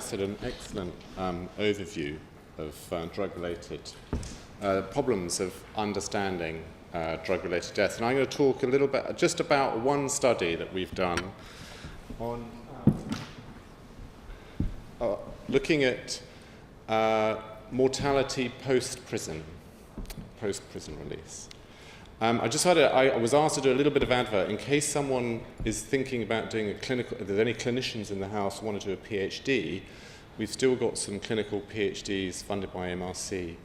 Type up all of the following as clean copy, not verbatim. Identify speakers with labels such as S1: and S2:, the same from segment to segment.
S1: Alex did an excellent overview of drug-related problems of understanding drug-related death. And I'm going to talk a little bit just about one study that we've done on looking at mortality post-prison release. I was asked to do a little bit of advert in case someone is thinking about doing a clinical, if there's any clinicians in the house who want to do a PhD, we've still got some clinical PhDs funded by MRC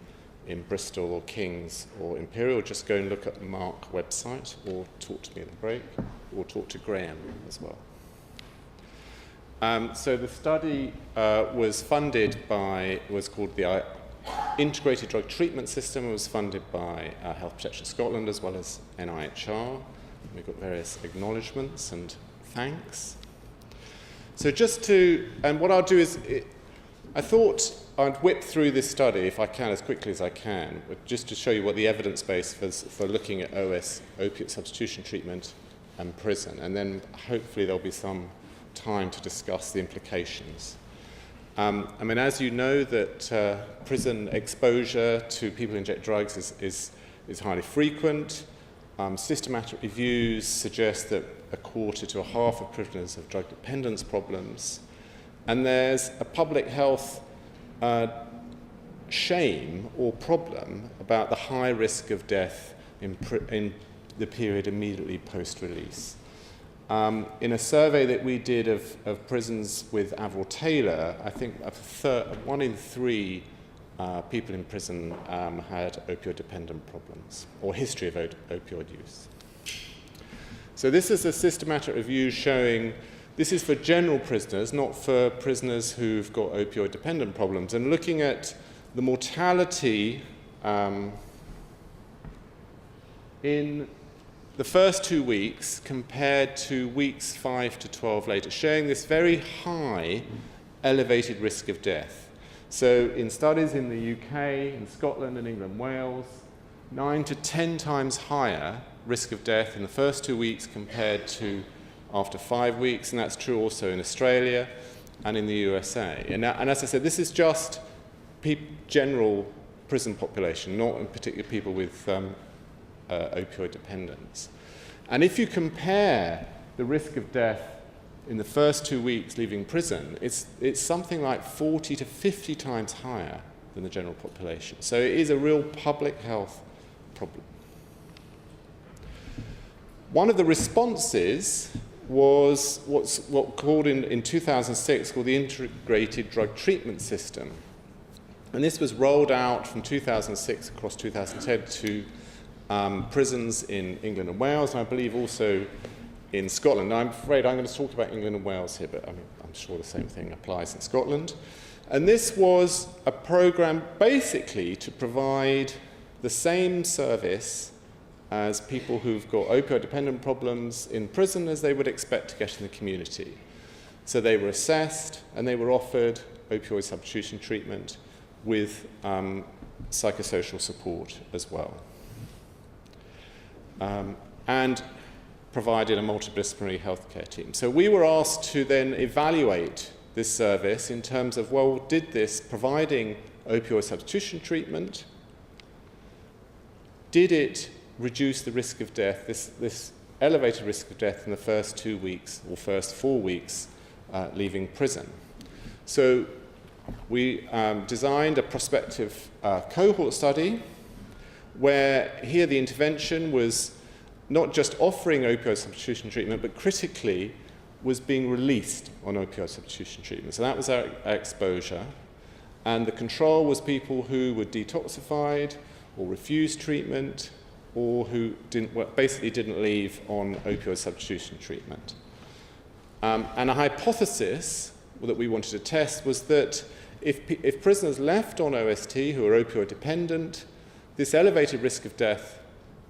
S1: in Bristol or King's or Imperial. Just go and look at the Mark website or talk to me at the break or talk to Graham as well. So the study was funded by, was called the Integrated Drug Treatment System. It was funded by Health Protection Scotland as well as NIHR. We've got various acknowledgements and thanks. So just to, and what I'll do is, I thought I'd whip through this study, if I can, as quickly as I can, but just to show you what the evidence base for looking at opiate substitution treatment and prison, and then hopefully there'll be some time to discuss the implications. I mean, as you know, that prison exposure to people who inject drugs is highly frequent. Systematic reviews suggest that a quarter to a half of prisoners have drug dependence problems. And there's a public health shame or problem about the high risk of death in the period immediately post-release. In a survey that we did of prisons with Avril Taylor, I think 1 in 3 people in prison had opioid-dependent problems or history of opioid use. So this is a systematic review showing, this is for general prisoners, not for prisoners who've got opioid-dependent problems, and looking at the mortality in the first 2 weeks compared to weeks 5 to 12 later, showing this very high elevated risk of death. So in studies in the UK, in Scotland and England, Wales, 9 to 10 times higher risk of death in the first 2 weeks compared to after 5 weeks, and that's true also in Australia and in the USA. And as I said, this is just general prison population, not in particular people with opioid dependence. And if you compare the risk of death in the first 2 weeks leaving prison, it's something like 40 to 50 times higher than the general population. So it is a real public health problem. One of the responses was what's called in 2006 called the Integrated Drug Treatment System. And this was rolled out from 2006 across 2010 to prisons in England and Wales, and I believe also in Scotland. Now, I'm afraid I'm going to talk about England and Wales here, but I'm sure the same thing applies in Scotland. And this was a program basically to provide the same service as people who've got opioid-dependent problems in prison as they would expect to get in the community. So they were assessed and they were offered opioid substitution treatment with psychosocial support as well. And provided a multidisciplinary healthcare team. So we were asked to then evaluate this service in terms of, well, did this, providing opioid substitution treatment, did it reduce the risk of death, this elevated risk of death in the first 2 weeks or first 4 weeks leaving prison? So we designed a prospective cohort study where here the intervention was not just offering opioid substitution treatment, but critically was being released on opioid substitution treatment. So that was our exposure. And the control was people who were detoxified or refused treatment or who basically didn't leave on opioid substitution treatment. And a hypothesis that we wanted to test was that if prisoners left on OST who are opioid dependent, this elevated risk of death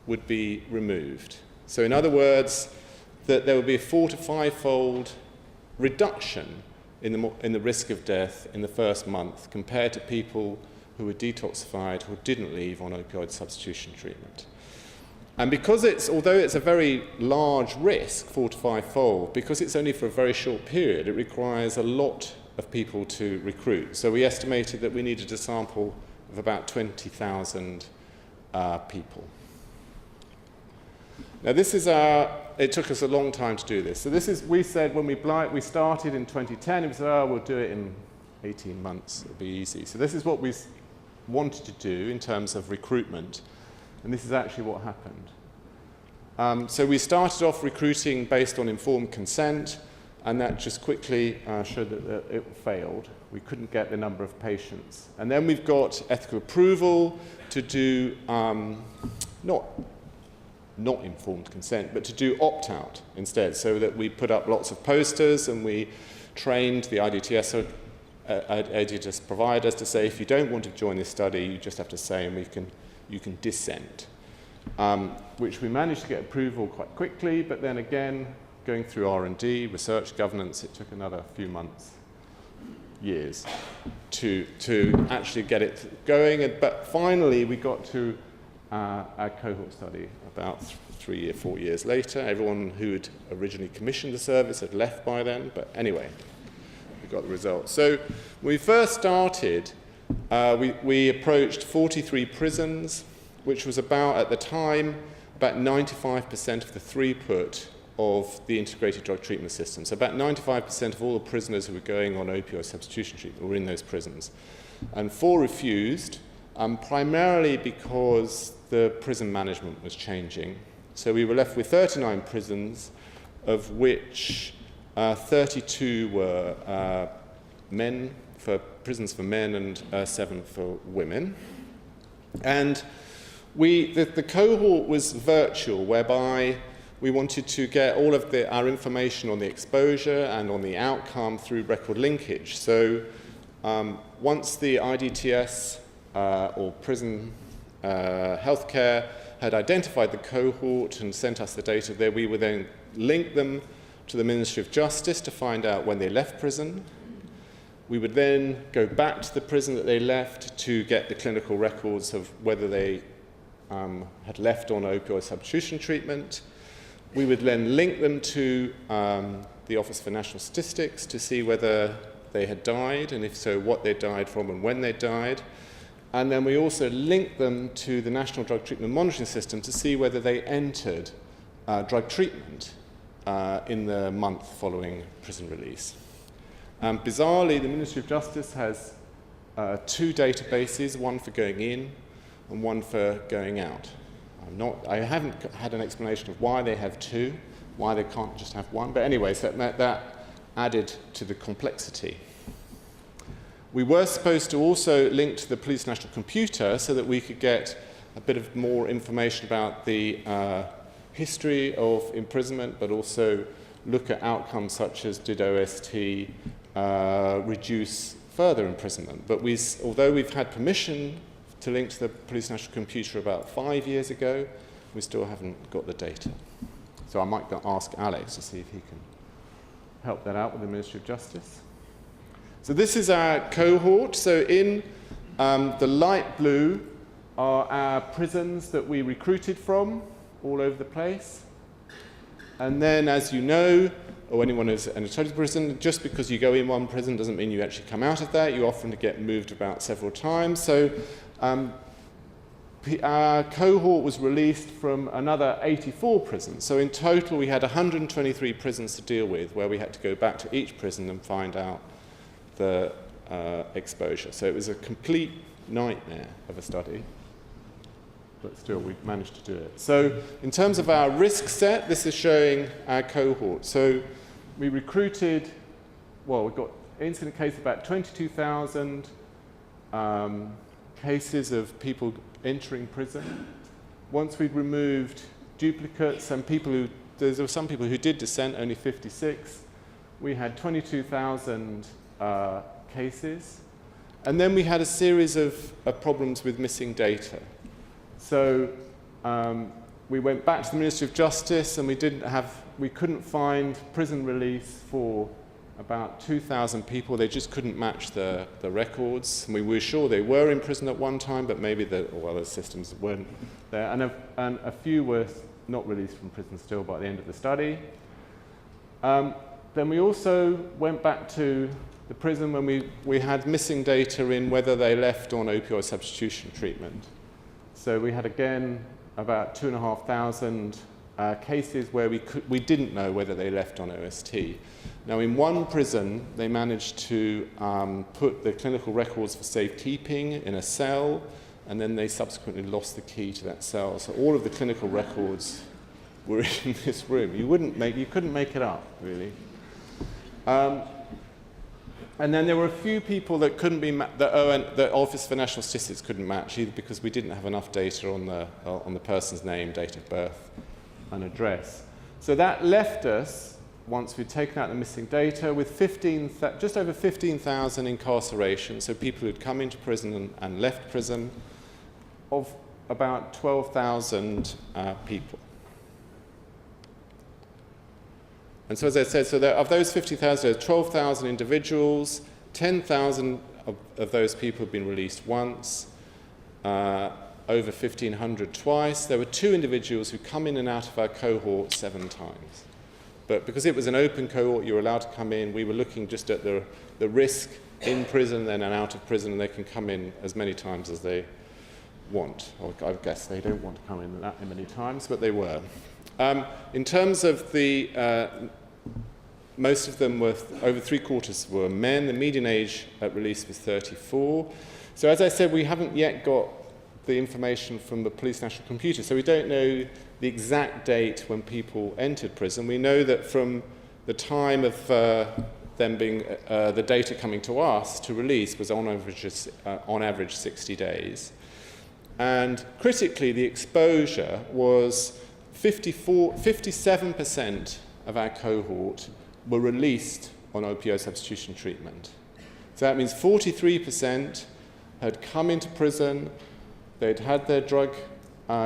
S1: would be removed. So in other words, that there would be a 4 to 5-fold reduction in the risk of death in the first month compared to people who were detoxified who didn't leave on opioid substitution treatment. And because although it's a very large risk, 4 to 5-fold, because it's only for a very short period, it requires a lot of people to recruit. So we estimated that we needed a sample of about 20,000 people. Now this is it took us a long time to do this. So this is, we said when we started in 2010, we said, oh, we'll do it in 18 months, it'll be easy. So this is what we wanted to do in terms of recruitment, and this is actually what happened. So we started off recruiting based on informed consent, and that just quickly showed that it failed. We couldn't get the number of patients. And then we've got ethical approval to do, not informed consent, but to do opt-out instead, so that we put up lots of posters and we trained the IDTS providers to say, if you don't want to join this study, you just have to say, and you can dissent. Which we managed to get approval quite quickly, but then again, going through R&D, research governance, it took another few months, years, to actually get it going. But finally, we got to our cohort study about 3 or 4 years later. Everyone who had originally commissioned the service had left by then, but anyway, we got the results. So when we first started, we approached 43 prisons, which was about, at the time, about 95% of the throughput of the integrated drug treatment system. So about 95% of all the prisoners who were going on opioid substitution treatment were in those prisons. And 4 refused, primarily because the prison management was changing. So we were left with 39 prisons, of which 32 were prisons for men and 7 for women. And the cohort was virtual, whereby we wanted to get all of our information on the exposure and on the outcome through record linkage. So once the IDTS or prison healthcare had identified the cohort and sent us the data there, we would then link them to the Ministry of Justice to find out when they left prison. We would then go back to the prison that they left to get the clinical records of whether they had left on opioid substitution treatment. We would then link them to the Office for National Statistics to see whether they had died, and if so, what they died from and when they died. And then we also linked them to the National Drug Treatment Monitoring System to see whether they entered drug treatment in the month following prison release. Bizarrely, the Ministry of Justice has 2 databases, one for going in and one for going out. I haven't had an explanation of why they have 2, why they can't just have 1, but anyway, so that added to the complexity. We were supposed to also link to the Police National Computer so that we could get a bit of more information about the history of imprisonment, but also look at outcomes such as did OST reduce further imprisonment. But although we've had permission to link to the Police National Computer about 5 years ago, we still haven't got the data. So I might ask Alex to see if he can help that out with the Ministry of Justice. So this is our cohort. So in the light blue are our prisons that we recruited from all over the place. And then, as you know, or anyone who's in a total prison, just because you go in one prison doesn't mean you actually come out of that. You often get moved about several times. So our cohort was released from another 84 prisons. So in total, we had 123 prisons to deal with, where we had to go back to each prison and find out the exposure. So it was a complete nightmare of a study, but still we managed to do it. So in terms of our risk set, this is showing our cohort. So we recruited, well, we've got incident cases about 22,000 cases of people entering prison. Once we'd removed duplicates and there were some people who did dissent, only 56, we had 22,000 cases. And then we had a series of problems with missing data. So we went back to the Ministry of Justice, and we couldn't find prison release for about 2,000 people. They just couldn't match the records. And we were sure they were in prison at one time, but maybe the systems weren't there. And a few were not released from prison still by the end of the study. Then we also went back to the prison when we had missing data in whether they left on opioid substitution treatment. So we had, again, about 2,500 cases where we didn't know whether they left on OST. Now, in one prison, they managed to put the clinical records for safekeeping in a cell, and then they subsequently lost the key to that cell. So all of the clinical records were in this room. You couldn't make it up, really. And then there were a few people that couldn't be the Office for National Statistics couldn't match, either because we didn't have enough data on the person's name, date of birth, and address. So that left us, once we'd taken out the missing data, with just over 15,000 incarcerations, so people who'd come into prison and left prison, of about 12,000 people. And so, as I said, of those 50,000, there are 12,000 individuals, 10,000 of those people have been released once, over 1,500 twice. There were 2 individuals who come in and out of our cohort 7 times. But because it was an open cohort, you were allowed to come in. We were looking just at the risk in prison and out of prison, and they can come in as many times as they want. I guess they don't want to come in that many times, but they were. In terms of most of them were, over 3/4 were men. The median age at release was 34. So as I said, we haven't yet got the information from the Police National Computer, so we don't know the exact date when people entered prison. We know that from the time of them being, the data coming to us to release was on average 60 days. And critically, the exposure was 57% of our cohort were released on opioid substitution treatment. So that means 43% had come into prison, they'd had their drug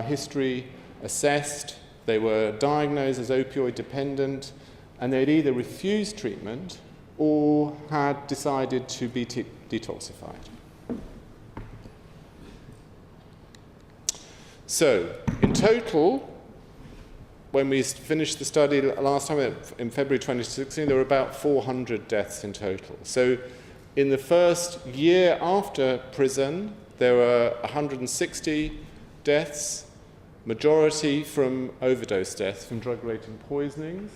S1: history assessed, they were diagnosed as opioid dependent, and they'd either refused treatment or had decided to be detoxified. So, in total, when we finished the study last time, in February 2016, there were about 400 deaths in total. So in the first year after prison, there were 160 deaths, majority from overdose deaths, from drug-related poisonings.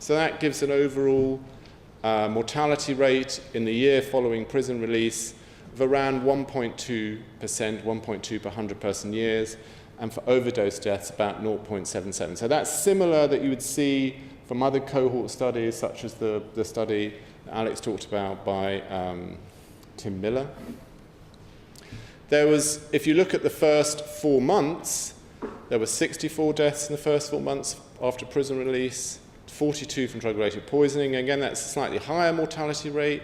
S1: So that gives an overall mortality rate in the year following prison release of around 1.2%, 1.2 per 100 person years, and for overdose deaths about 0.77. So that's similar that you would see from other cohort studies, such as the study that Alex talked about by Tim Miller. There was, if you look at the first 4 months, there were 64 deaths in the first 4 months after prison release, 42 from drug-related poisoning. Again, that's a slightly higher mortality rate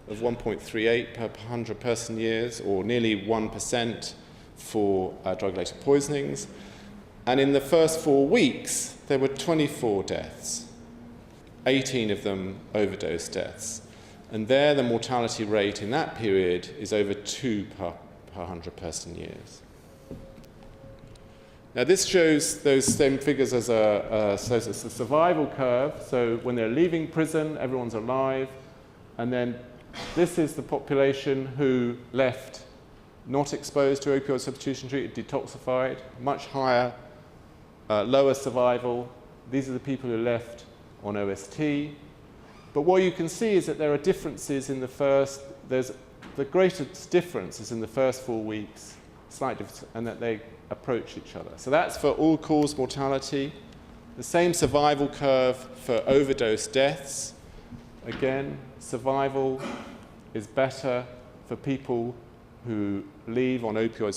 S1: of 1.38 per 100 person years, or nearly 1% for drug-related poisonings. And in the first 4 weeks, there were 24 deaths, 18 of them overdose deaths. And there, the mortality rate in that period is over 2 per 100 person years. Now, this shows those same figures as a survival curve. So when they're leaving prison, everyone's alive. And then this is the population who left not exposed to opioid substitution treatment, detoxified, much higher, lower survival. These are the people who left on OST. But what you can see is that there are differences in the first, the greatest difference is in the first 4 weeks, slight difference, and that they approach each other. So that's for all-cause mortality. The same survival curve for overdose deaths. Again, survival is better for people who leave on opioid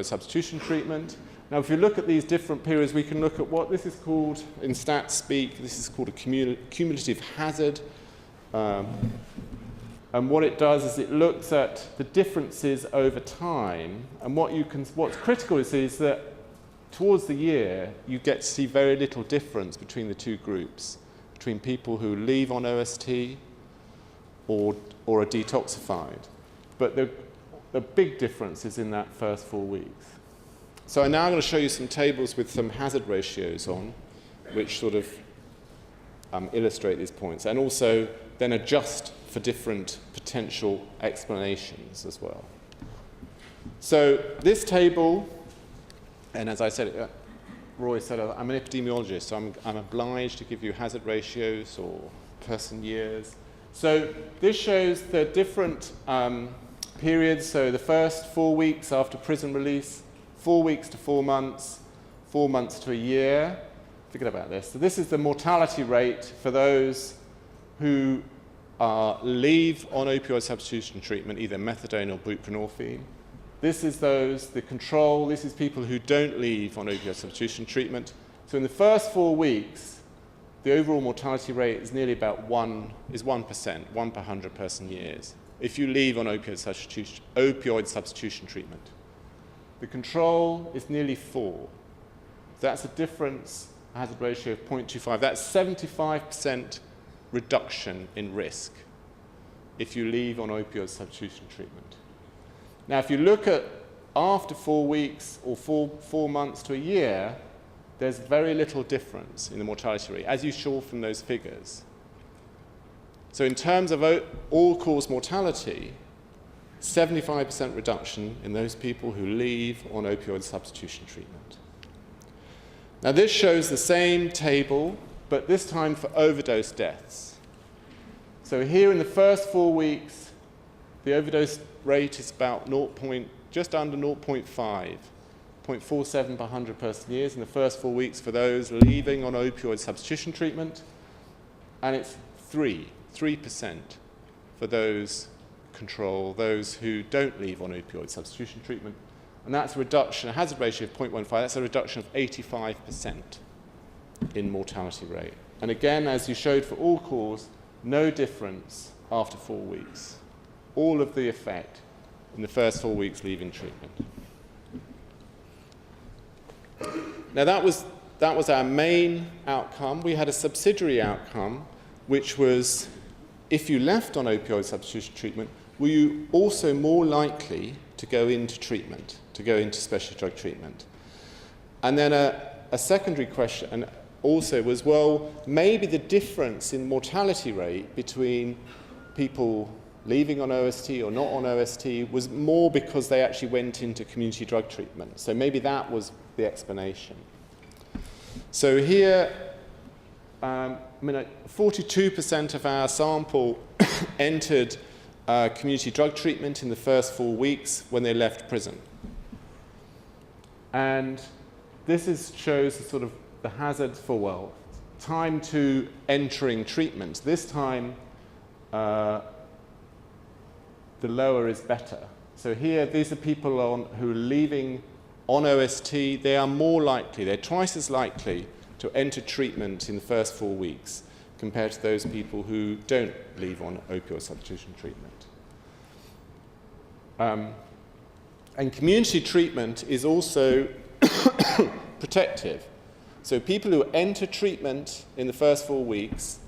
S1: substitution treatment. Now, if you look at these different periods, we can look at what this is called, in stats speak, this is called a cumulative hazard. And what it does is it looks at the differences over time. And what's critical is that towards the year, you get to see very little difference between the two groups, between people who leave on OST or are detoxified. But the big difference is in that first 4 weeks. So I'm now going to show you some tables with some hazard ratios on, which sort of illustrate these points, and also then adjust for different potential explanations as well. So this table, and as I said, Roy said, I'm an epidemiologist, so I'm obliged to give you hazard ratios or person years. So this shows the different periods. So the first 4 weeks after prison release, 4 weeks to 4 months, 4 months to a year. Forget about this. So this is the mortality rate for those who leave on opioid substitution treatment, either methadone or buprenorphine. This is the control. This is people who don't leave on opioid substitution treatment. So in the first 4 weeks, the overall mortality rate is nearly about 1%, 1 per 100 person years, if you leave on opioid substitution treatment. The control is nearly 4. That's a difference, a hazard ratio of 0.25. That's 75% reduction in risk if you leave on opioid substitution treatment. Now, if you look at after 4 weeks or 4 months to a year, there's very little difference in the mortality rate, as you saw from those figures. So in terms of all-cause mortality, 75% reduction in those people who leave on opioid substitution treatment. Now, this shows the same table, but this time for overdose deaths. So here in the first 4 weeks, the overdose rate is about just under 0.5, 0.47 per 100 person years in the first 4 weeks for those leaving on opioid substitution treatment, and it's 3% for those who don't leave on opioid substitution treatment. And that's a reduction, a hazard ratio of 0.15, that's a reduction of 85% in mortality rate. And again, as you showed for all cause, no difference after 4 weeks. All of the effect in the first 4 weeks leaving treatment. Now that was our main outcome. We had a subsidiary outcome, which was if you left on opioid substitution treatment, were you also more likely to go into treatment, to go into specialty drug treatment? And then a secondary question also was, well, maybe the difference in mortality rate between people leaving on OST or not on OST was more because they actually went into community drug treatment. So maybe that was the explanation. So here, 42% of our sample entered community drug treatment in the first 4 weeks when they left prison. And this shows the sort of the hazards for, well, time to entering treatment. This time, the lower is better. So here, these are people who are leaving on OST. They are more likely, they're twice as likely to enter treatment in the first 4 weeks compared to those people who don't leave on opioid substitution treatment. And community treatment is also protective. So people who enter treatment in the first 4 weeks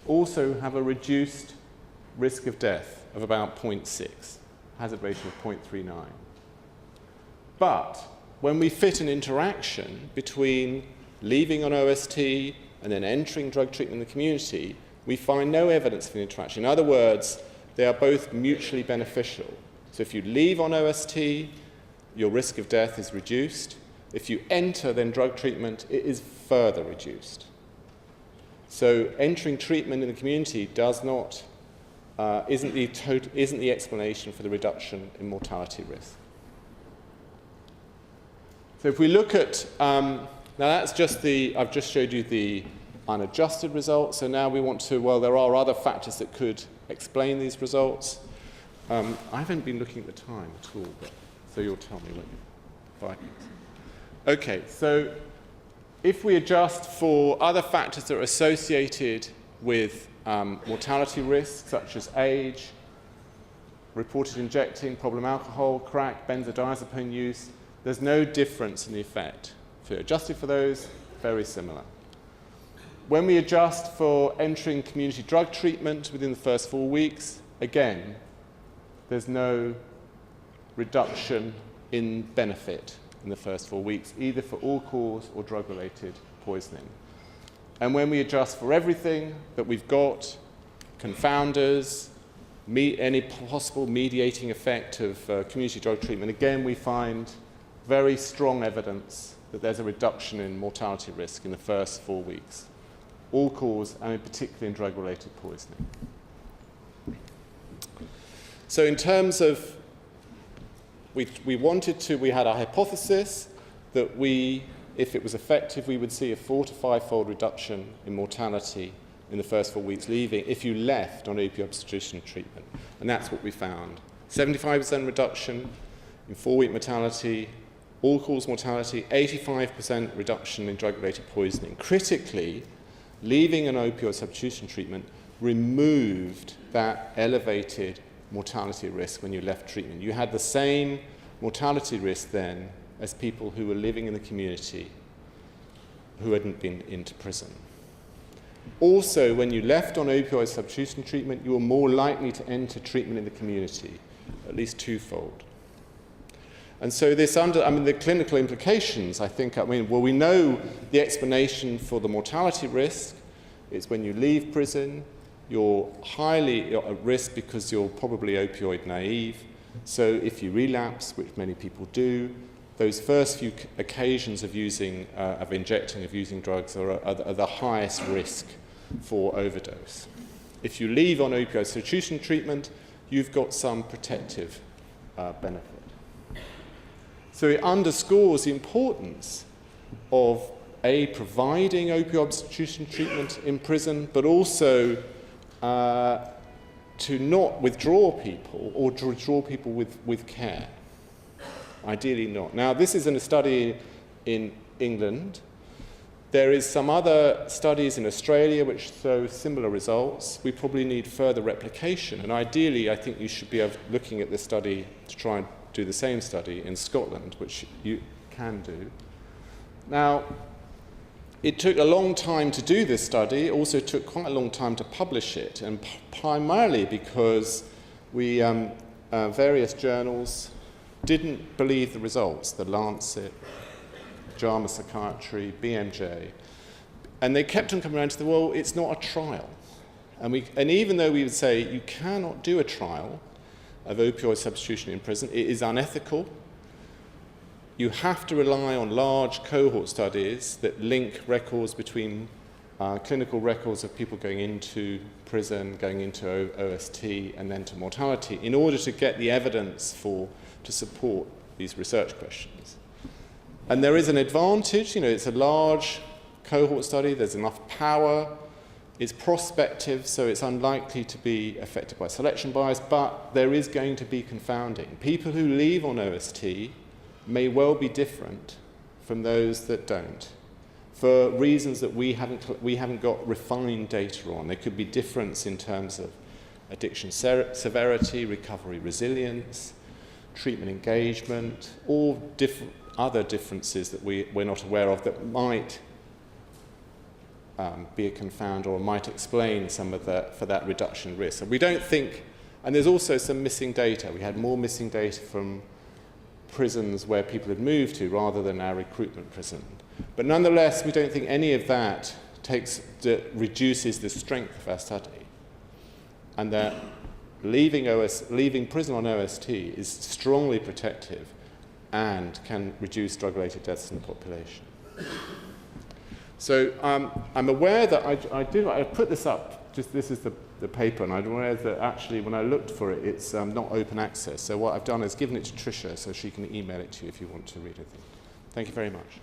S1: also have a reduced risk of death of about 0.6, hazard ratio of 0.39. But when we fit an interaction between leaving on OST and then entering drug treatment in the community, we find no evidence of an interaction. In other words, they are both mutually beneficial. So if you leave on OST, your risk of death is reduced. If you enter then drug treatment, it is further reduced. So entering treatment in the community does not isn't the explanation for the reduction in mortality risk. So if we look at, now that's just I've just showed you the unadjusted results, so now we want to, well, there are other factors that could explain these results. I haven't been looking at the time at all, so you'll tell me when 5 minutes. Okay, so if we adjust for other factors that are associated with mortality risk, such as age, reported injecting, problem alcohol, crack, benzodiazepine use, there's no difference in the effect. If you're adjusted for those, very similar. When we adjust for entering community drug treatment within the first 4 weeks, again, there's no reduction in benefit in the first 4 weeks, either for all-cause or drug-related poisoning. And when we adjust for everything that we've got, confounders, any possible mediating effect of community drug treatment, again, we find very strong evidence that there's a reduction in mortality risk in the first 4 weeks. All cause, and particularly in drug-related poisoning. So in terms of, we had a hypothesis that if it was effective, we would see a 4 to 5-fold reduction in mortality in the first 4 weeks leaving if you left on opioid substitution treatment. And that's what we found. 75% reduction in 4-week mortality, all-cause mortality, 85% reduction in drug-related poisoning. Critically, leaving an opioid substitution treatment removed that elevated mortality risk when you left treatment. You had the same mortality risk then as people who were living in the community who hadn't been into prison. Also, when you left on opioid substitution treatment, you were more likely to enter treatment in the community, at least 2-fold. And so the clinical implications, we know the explanation for the mortality risk is when you leave prison, you're highly at risk because you're probably opioid naive. So if you relapse, which many people do, those first few occasions of using drugs are the highest risk for overdose. If you leave on opioid substitution treatment, you've got some protective benefit. So it underscores the importance of providing opioid substitution treatment in prison, but also to not withdraw people or to withdraw people with care. Ideally not. Now, this is in a study in England. There is some other studies in Australia which show similar results. We probably need further replication. And ideally, I think you should be looking at this study to try and do the same study in Scotland, which you can do. Now, it took a long time to do this study. It also took quite a long time to publish it, and primarily because various journals didn't believe the results, the Lancet, JAMA Psychiatry, BMJ, and they kept on coming around to it's not a trial. And even though we would say you cannot do a trial of opioid substitution in prison, it is unethical. You have to rely on large cohort studies that link records between clinical records of people going into prison, going into OST, and then to mortality in order to get the evidence to support these research questions. And there is an advantage, it's a large cohort study, there's enough power, it's prospective, so it's unlikely to be affected by selection bias, but there is going to be confounding. People who leave on OST may well be different from those that don't, for reasons that we haven't got refined data on. There could be difference in terms of addiction severity, recovery resilience, treatment engagement, all other differences that we're not aware of that might be a confounder or might explain some of that reduction risk. And we don't think, and there's also some missing data. We had more missing data from prisons where people had moved to rather than our recruitment prison. But nonetheless, we don't think any of that reduces the strength of our study, and that leaving prison on OST is strongly protective and can reduce drug-related deaths in the population. So I'm aware that I put this up, this is the paper, and I'm aware that actually when I looked for it, it's not open access. So what I've done is given it to Tricia so she can email it to you if you want to read it. Thank you very much.